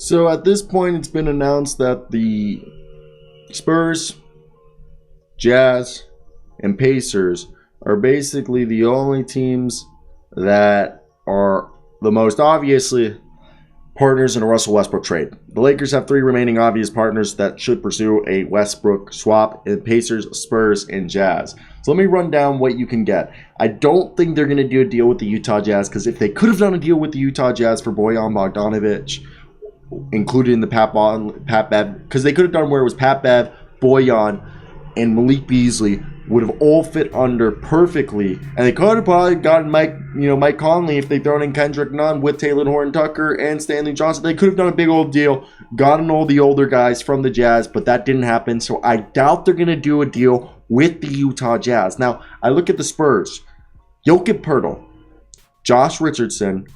So at this point, it's been announced that the Spurs, Jazz, and Pacers are basically the only teams that are the most obviously partners in a Russell Westbrook trade. The Lakers have three remaining obvious partners that should pursue a Westbrook swap: in Pacers, Spurs, and Jazz. So let me run down what you can get. I don't think they're going to do a deal with the Utah Jazz, because if they could have done a deal with the Utah Jazz for Bojan Bogdanovic, included in the Pat Bev, because they could have done where it was Pat Bev, Bojan, and Malik Beasley would have all fit under perfectly, and they could have probably gotten Mike Conley if they thrown in Kendrick Nunn with Taylor Horton Tucker and Stanley Johnson. They could have done a big old deal, gotten all the older guys from the Jazz, but that didn't happen. So I doubt they're gonna do a deal with the Utah Jazz. Now I look at the Spurs: Jokic Poeltl, Josh Richardson,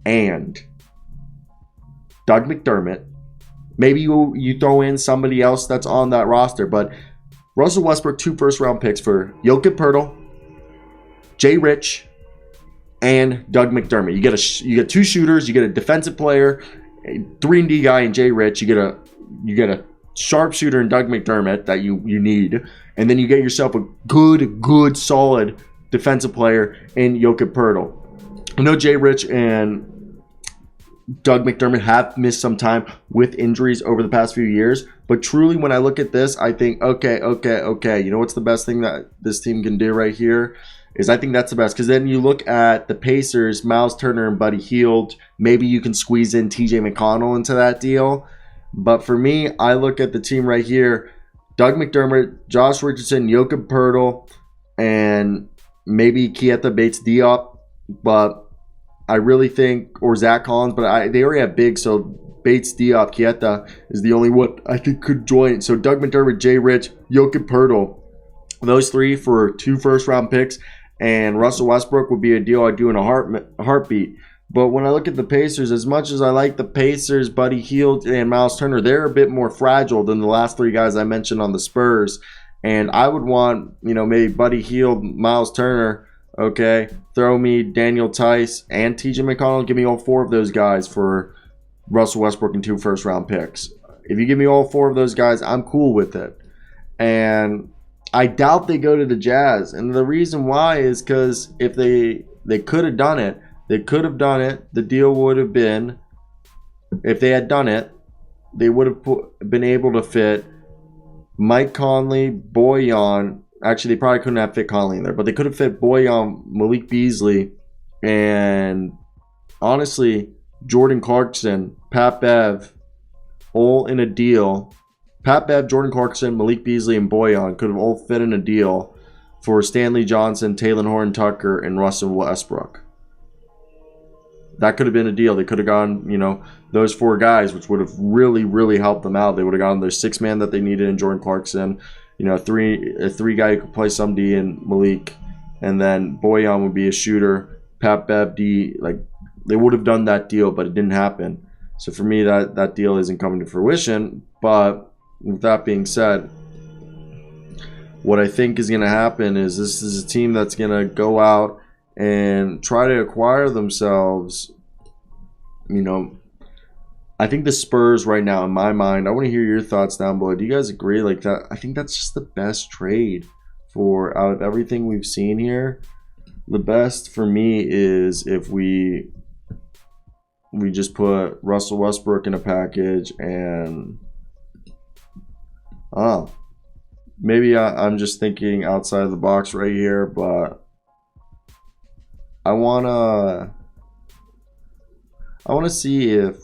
and Doug McDermott. Maybe you throw in somebody else that's on that roster, but Russell Westbrook, 2 first-round picks for Jokic Poeltl, Jay Rich, and Doug McDermott. You get 2 shooters, you get a defensive player, a 3-and-D guy in Jay Rich, you get a sharpshooter in Doug McDermott that you need, and then you get yourself a good solid defensive player in Jokic Poeltl. I know Jay Rich and Doug McDermott have missed some time with injuries over the past few years, but truly when I look at this, I think, okay. You know what's the best thing that this team can do right here? Is I think that's the best, because then you look at the Pacers, Miles Turner and Buddy Hield. Maybe you can squeeze in TJ McConnell into that deal. But for me, I look at the team right here: Doug McDermott, Josh Richardson, Jokic Poeltl, and maybe Keita Bates-Diop. But I really think, or Zach Collins, but they already have big, so Bates-Diop, Keita is the only one I think could join. So Doug McDermott, Jay Rich, Jokic Poeltl, those 3 for 2 first-round picks, and Russell Westbrook would be a deal I'd do in a heartbeat. But when I look at the Pacers, as much as I like the Pacers, Buddy Hield and Miles Turner, they're a bit more fragile than the last 3 guys I mentioned on the Spurs. And I would want, maybe Buddy Hield, Miles Turner. Okay, throw me Daniel Tice and TJ McConnell. Give me all 4 of those guys for Russell Westbrook and 2 first-round picks. If you give me all 4 of those guys, I'm cool with it. And I doubt they go to the Jazz. And the reason why is because if they could have done it, the deal would have been, if they had done it, they would have been able to fit Mike Conley, Bojan. Actually, they probably couldn't have fit Conley in there, but they could have fit Bojan, Malik Beasley, and honestly, Jordan Clarkson, Pat Bev, all in a deal. Pat Bev, Jordan Clarkson, Malik Beasley, and Bojan could have all fit in a deal for Stanley Johnson, Taylor Horton Tucker, and Russell Westbrook. That could have been a deal. They could have gone, those 4 guys, which would have really, really helped them out. They would have gone their 6-man that they needed in Jordan Clarkson. A 3 guy who could play some D in Malik, and then Bojan would be a shooter. Pat Bev D, they would have done that deal, but it didn't happen. So for me, that deal isn't coming to fruition. But with that being said, what I think is going to happen is this is a team that's going to go out and try to acquire themselves. I think the Spurs right now, in my mind, I want to hear your thoughts down below. Do you guys agree? That, I think that's just the best trade for out of everything we've seen here. The best for me is if we just put Russell Westbrook in a package, and maybe I'm just thinking outside of the box right here, but I wanna see if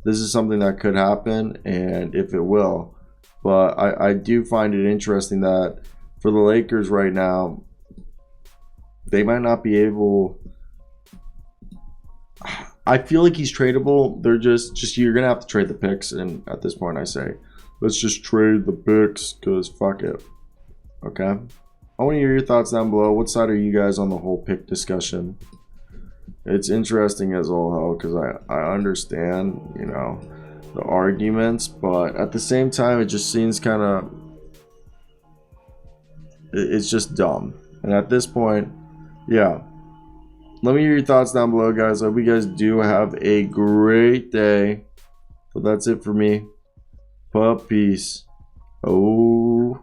this is something that could happen and if it will. But I do find it interesting that for the Lakers right now, they might not be able. I feel like he's tradable. They're just you're gonna have to trade the picks, and at this point I say, let's just trade the picks, because fuck it. Okay? I want to hear your thoughts down below. What side are you guys on the whole pick discussion? It's interesting as all hell, because I understand, the arguments, but at the same time, it just seems kind of, it's just dumb. And at this point, yeah. Let me hear your thoughts down below, guys. I hope you guys do have a great day. So that's it for me. Peace. Oh.